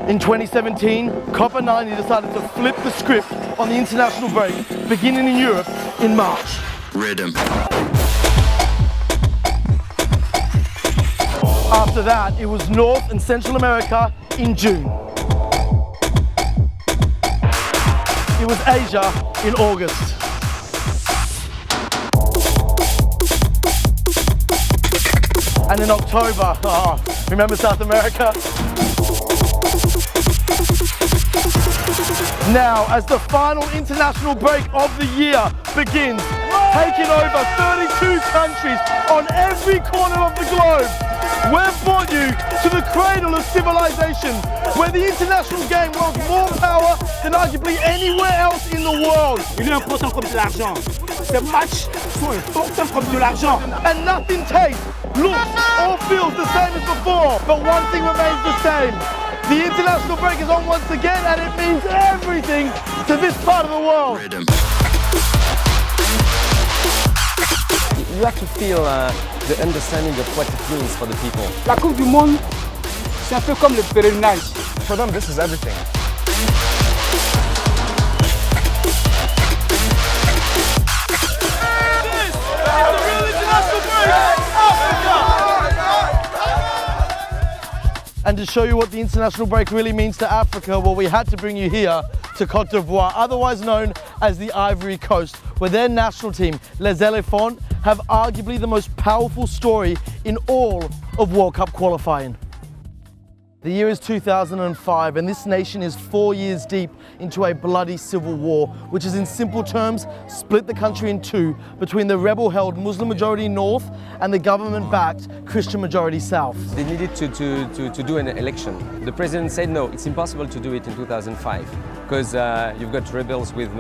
In 2017, Copa 90 decided to flip the script on the international break, beginning in Europe in March. Rhythm. After that, it was North and Central America in June. It was Asia in August. And in October, remember South America? Now, as the final international break of the year begins, taking over 32 countries on every corner of the globe, we've brought you to the cradle of civilization, where the international game holds more power than arguably anywhere else in the world. Il est important comme de l'argent. Ces matchs sont importants comme de l'argent. And nothing tastes, looks, or feels the same as before. But one thing remains the same. The international break is on once again, and it means everything to this part of the world. Rhythm. You have to feel the understanding of what it means for the people. La Coupe du Monde, c'est un peu comme le pèlerinage. For them, this is everything. And to show you what the international break really means to Africa, well, we had to bring you here to Côte d'Ivoire, otherwise known as the Ivory Coast, where their national team, Les Elephants, have arguably the most powerful story in all of World Cup qualifying. The year is 2005, and this nation is 4 years deep into a bloody civil war, which has in simple terms split the country in two between the rebel-held Muslim-majority North and the government-backed Christian-majority South. They needed to do an election. The president said no, it's impossible to do it in 2005 because you've got rebels with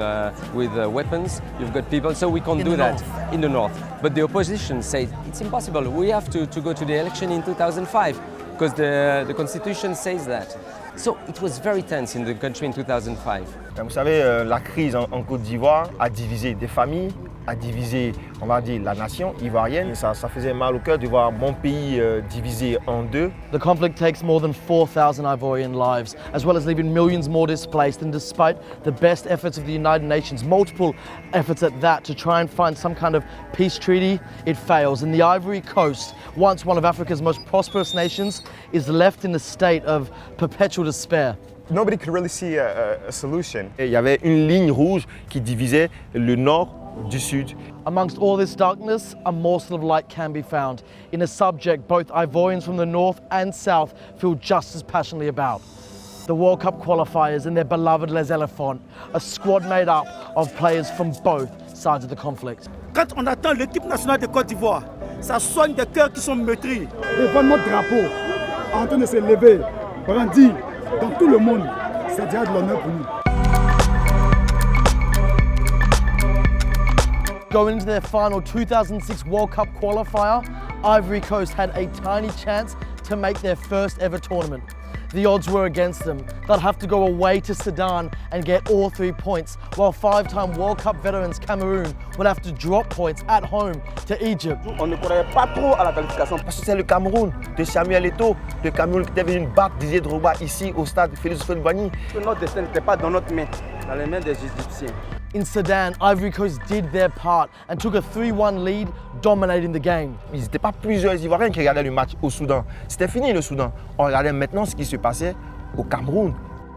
weapons, you've got people, so we can't do that in the north. But the opposition said it's impossible, we have to go to the election in 2005. Because the constitution says that. So it was very tense in the country in 2005. Vous savez, la crise en Côte d'Ivoire a divisé des familles, a divisé, on va dire, la nation ivoirienne. Et ça faisait mal au cœur de voir mon pays divisé en deux. The conflict takes more than 4,000 Ivorian lives, as well as leaving millions more displaced. And despite the best efforts of the United Nations, multiple efforts at that, to try and find some kind of peace treaty, it fails. And the Ivory Coast, once one of Africa's most prosperous nations, is left in a state of perpetual despair. Nobody could really see a solution. Et il y avait une ligne rouge qui divisait le nord du sud. Amongst all this darkness, a morsel of light can be found in a subject both Ivorians from the north and south feel just as passionately about. The World Cup qualifiers and their beloved Les Elephants, a squad made up of players from both sides of the conflict. Quand on attend l'équipe nationale de Côte d'Ivoire, ça soigne des cœurs qui sont meurtris. Devant notre drapeau, en train de se lever, brandi dans tout le monde, c'est déjà de l'honneur pour nous. Going into their final 2006 World Cup qualifier, Ivory Coast had a tiny chance to make their first ever tournament. The odds were against them. They'd have to go away to Sudan and get all 3 points, while five-time World Cup veterans Cameroon would have to drop points at home to Egypt. On ne croyait pas trop à la qualification. Parce que c'est le Cameroun de Samuel Eto'o, le Cameroun qui était venu battre Didier Drogba ici au stade Félix Houphouët-Boigny. Notre destin n'était pas dans notre main, dans les mains des Égyptiens. In Sudan, Ivory Coast did their part and took a 3-1 lead, dominating the game. Ils n'étaient pas plusieurs Ivoiriens qui regardaient le match au Soudan. C'était fini le Soudan. On regardait maintenant ce qui se passait au Cameroun.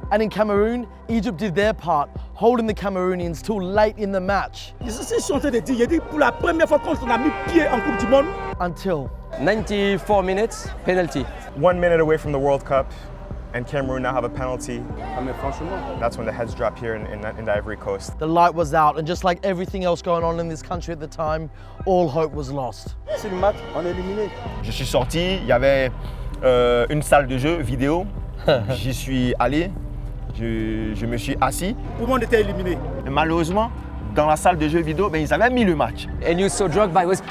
And in Cameroon, Egypt did their part, holding the Cameroonians till late in the match. Je suis en train de dire, il dit pour la première fois qu'on a mis pied en Coupe du Monde. Until 94 minutes, penalty. 1 minute away from the World Cup, and Cameroon now have a penalty. Mais franchement, That's when the heads drop here in the Ivory Coast. the light was out, and just like everything else going on in this country at the time, all hope was lost. c'est le match, on est éliminé. Je suis sorti, il y avait une salle de jeu vidéo. J'y suis allé, je me suis assis. Tout le monde était éliminé. Et malheureusement, dans la salle de jeu vidéo, ils avaient mis le match. And you saw Drogba was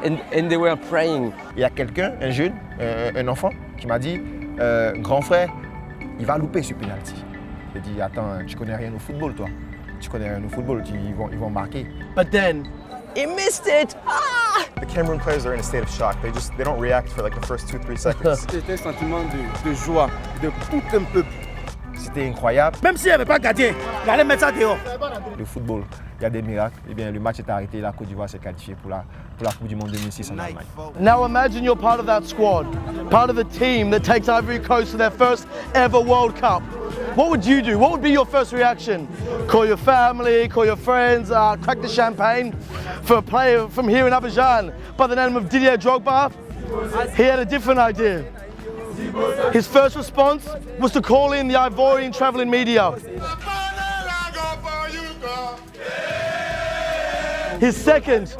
and they were praying. Il y a quelqu'un, un jeune, un enfant, qui m'a dit grand frère, il va louper ce penalty. J'ai dit attends, tu connais rien au football toi. Tu connais rien au football, ils vont marquer. But then, He missed it! Ah! The Cameroon players are in a state of shock. They don't react for like the first 2-3 seconds. C'était un sentiment de joie, de tout un peuple. C'était incroyable. Même s'il n'y avait pas gardien, il allait mettre ça dehors. Le football, il y a des miracles. Eh bien, le match est arrêté. La Côte d'Ivoire s'est qualifiée pour la Coupe du Monde 2006 en Allemagne. Now imagine you're part of that squad, part of the team that takes Ivory Coast to their first ever World Cup. What would you do? What would be your first reaction? Call your family, call your friends, crack the champagne for a player from here in Abidjan by the name of Didier Drogba? He had a different idea. His first response was to call in the Ivorian travelling media. His second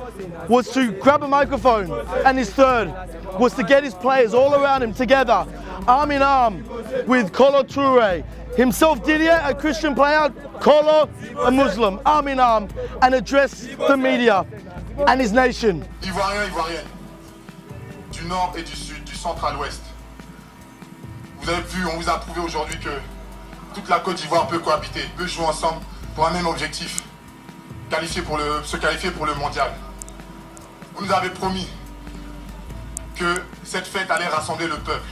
was to grab a microphone, and his third was to get his players all around him together, arm in arm with Kolo Touré, himself Didier, a Christian player, Kolo, a Muslim, arm in arm, and address the media and his nation. Ivoiriens, Ivoiriennes, du nord et du sud, du centre à l'ouest. Vous avez vu, on vous a prouvé aujourd'hui que toute la Côte d'Ivoire peut cohabiter, peut jouer ensemble pour un même objectif, se qualifier pour le mondial. Vous nous avez promis que cette fête allait rassembler le peuple.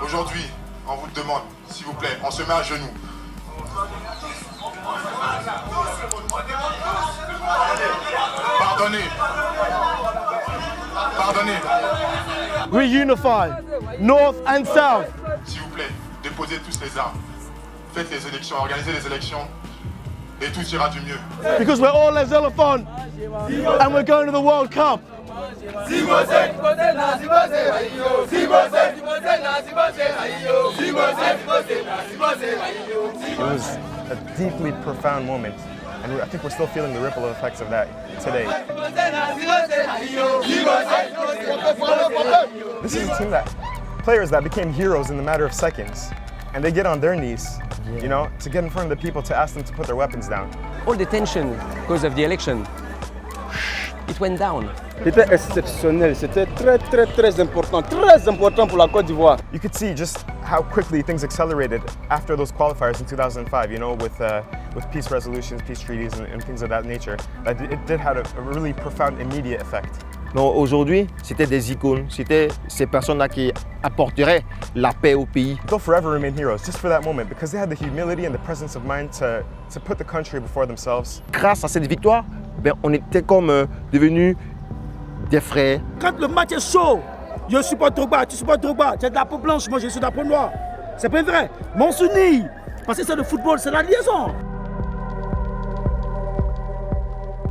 Aujourd'hui, on vous demande, s'il vous plaît, on se met à genoux. Pardonnez. Pardonnez. Reunify, North and South. S'il vous plaît, déposez tous les armes. Faites les élections, organisez les élections et tout ira du mieux. Because we're all Les Elephants and we're going to the World Cup. It was a deeply profound moment, and I think we're still feeling the ripple effects of that today. This is a team players that became heroes in the matter of seconds, and they get on their knees, you know, to get in front of the people to ask them to put their weapons down. All the tension because of the election, it went down. C'était exceptionnel, c'était très important pour la Côte d'Ivoire. You could see just how quickly things accelerated after those qualifiers in 2005, you know, with peace resolutions, peace treaties, and things of that nature. It did have a really profound immediate effect. Non, aujourd'hui, c'était des icônes, c'était ces personnes-là qui apporteraient la paix au pays. They'll forever remain heroes just for that moment because they had the humility and the presence of mind to put the country before themselves. Grâce à cette victoire, ben, on était comme devenus des frères. Quand le match est chaud, je supporte Drogba, tu supportes Drogba, tu es de la peau blanche, moi je suis de la peau noire. C'est pas vrai, mais on s'unit parce que c'est le football, c'est la liaison.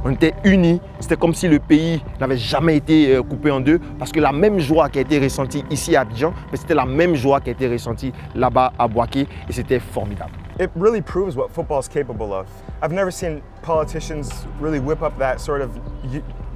On était unis, c'était comme si le pays n'avait jamais été coupé en deux parce que la même joie qui a été ressentie ici à Abidjan, mais c'était la même joie qui a été ressentie là-bas à Bouaké et c'était formidable. It really proves what football is capable of. I've never seen politicians really whip up that sort of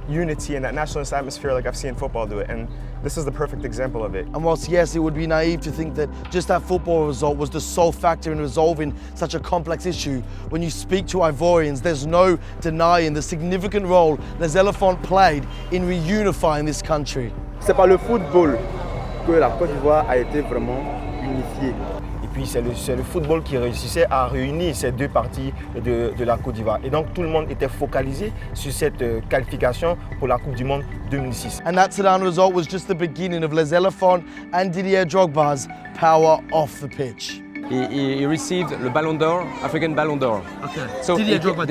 unity and that nationalist atmosphere like I've seen football do it, and this is the perfect example of it. And whilst yes, it would be naive to think that just that football result was the sole factor in resolving such a complex issue, when you speak to Ivorians, there's no denying the significant role Les Elephants played in reunifying this country. C'est par le football que la Côte d'Ivoire a été vraiment unifiée. Et puis c'est le football qui réussissait à réunir ces deux parties de la Côte d'Ivoire. Et donc tout le monde était focalisé sur cette qualification pour la Coupe du Monde 2006. And that sit-down result was just the beginning of Les Elephants and Didier Drogba's power off the pitch. He received the Ballon d'Or, African Ballon d'Or. Okay. So Didier Drogba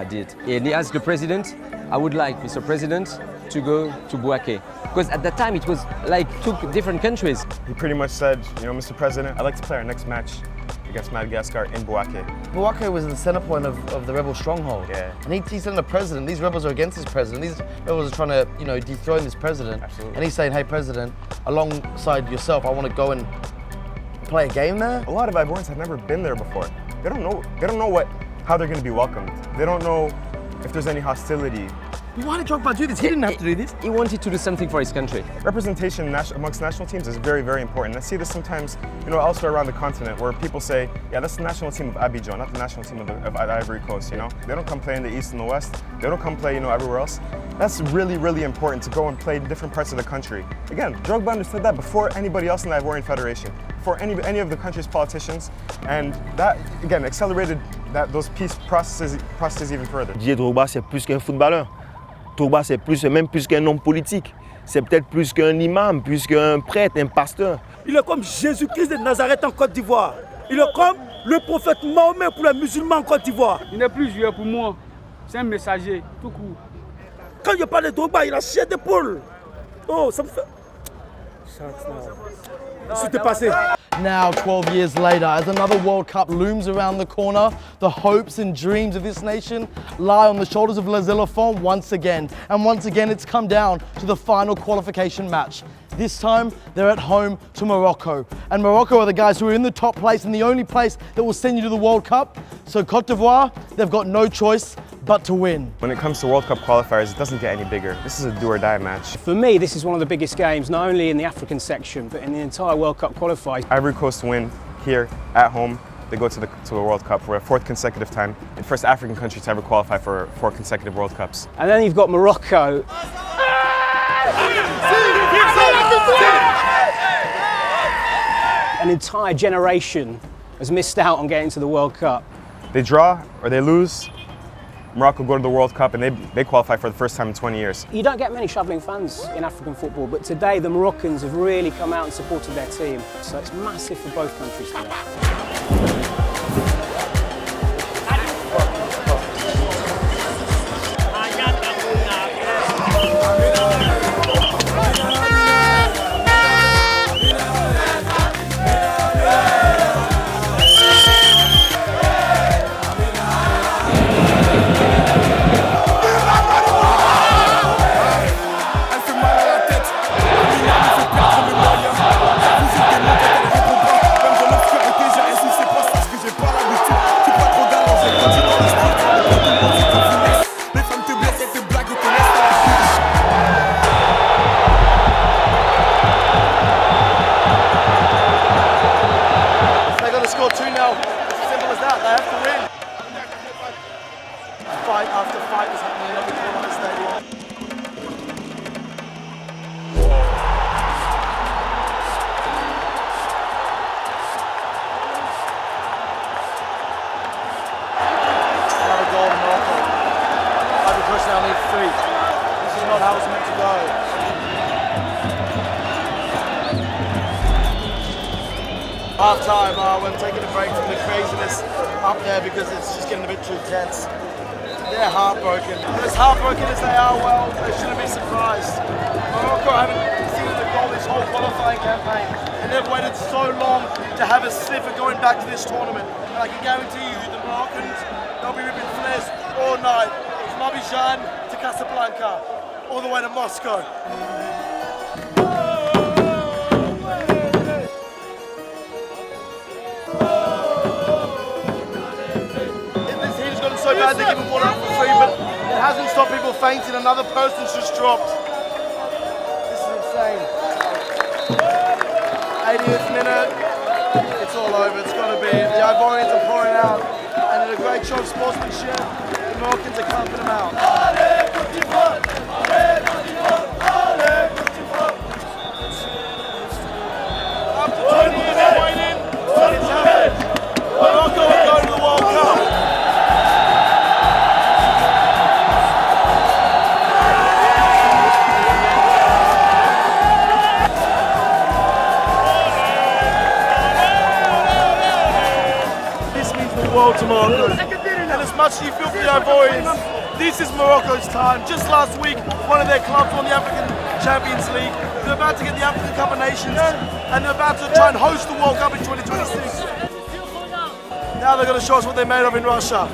did. And he asked the president, I would like, Mr. President, to go to Bouaké. Because at that time it was like two different countries. He pretty much said, you know, Mr. President, I'd like to play our next match against Madagascar in Bouaké. Bouaké was the center point of the rebel stronghold. Yeah. And he's telling the president, these rebels are against this president. These rebels are trying to, you know, dethrone this president. Absolutely. And he's saying, hey, president, alongside yourself, I want to go and play a game there. A lot of Ivorians have never been there before. They don't know how they're going to be welcomed. They don't know if there's any hostility. Why did Drogba do this? He didn't have to do this. He wanted to do something for his country. Representation amongst national teams is very, very important. I see this sometimes, you know, elsewhere around the continent where people say, yeah, that's the national team of Abidjan, not the national team of Ivory Coast, you know? They don't come play in the East and the West. They don't come play, you know, everywhere else. That's really, really important to go and play in different parts of the country. Again, Drogba understood that before anybody else in the Ivorian Federation, before any of the country's politicians, and that, again, accelerated those peace processes even further. Didier Drogba, c'est plus qu'un footballeur. Drogba, c'est même plus qu'un homme politique. C'est peut-être plus qu'un imam, plus qu'un prêtre, un pasteur. Il est comme Jésus-Christ de Nazareth en Côte d'Ivoire. Il est comme le prophète Mahomet pour les musulmans en Côte d'Ivoire. Il n'est plus joueur pour moi. C'est un messager, tout court. Quand je parle de Drogba, il a chié d'épaule. Oh, ça me fait... C'était passé. Now, 12 years later, as another World Cup looms around the corner, the hopes and dreams of this nation lie on the shoulders of Les Elephants once again. And once again, it's come down to the final qualification match. This time, they're at home to Morocco. And Morocco are the guys who are in the top place and the only place that will send you to the World Cup. So Côte d'Ivoire, they've got no choice but to win. When it comes to World Cup qualifiers, it doesn't get any bigger. This is a do or die match. For me, this is one of the biggest games, not only in the African section, but in the entire World Cup qualifiers. Ivory Coast win here at home. They go to the World Cup for a 4th consecutive time. The first African country to ever qualify for 4 consecutive World Cups. And then you've got Morocco. An entire generation has missed out on getting to the World Cup. They draw or they lose, Morocco go to the World Cup and they qualify for the first time in 20 years. You don't get many travelling fans in African football, but today the Moroccans have really come out and supported their team. So it's massive for both countries today. Fight after fight is happening in every corner of the stadium. Another goal in Morocco. Ivory Coast now need 3. This is not how it's meant to go. Half time, we're taking a break from the craziness up there because it's just getting a bit too tense. They're heartbroken. But as heartbroken as they are, well, they shouldn't be surprised. Morocco haven't seen the goal this whole qualifying campaign, and they've waited so long to have a sniff at going back to this tournament. And I can guarantee you, the Moroccans, they'll be ripping flares all night, from Abidjan to Casablanca, all the way to Moscow. So bad they give him one out for free, but it hasn't stopped people fainting. Another person's just dropped. This is insane. 80th minute, it's all over. It's got to be. The Ivorians are pouring out, and in a great show of sportsmanship, the Moroccans are clapping them out. After 20 years of waiting, it's happened. Morocco will go to the World Cup. To Morocco. And as much as you feel for the Ivorians, this is Morocco's time. Just last week, one of their clubs won the African Champions League. They're about to get the African Cup of Nations, and they're about to try and host the World Cup in 2026. Now they're going to show us what they're made of in Russia.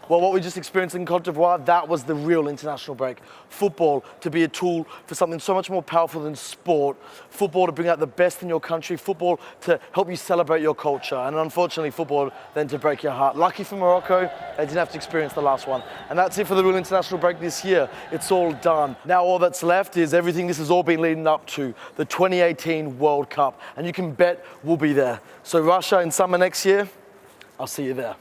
Well, what we just experienced in Côte d'Ivoire, that was the real international break. Football to be a tool for something so much more powerful than sport. Football to bring out the best in your country. Football to help you celebrate your culture. And unfortunately, football then to break your heart. Lucky for Morocco, they didn't have to experience the last one. And that's it for the real international break this year. It's all done. Now all that's left is everything this has all been leading up to, the 2018 World Cup. And you can bet we'll be there. So Russia in summer next year, I'll see you there.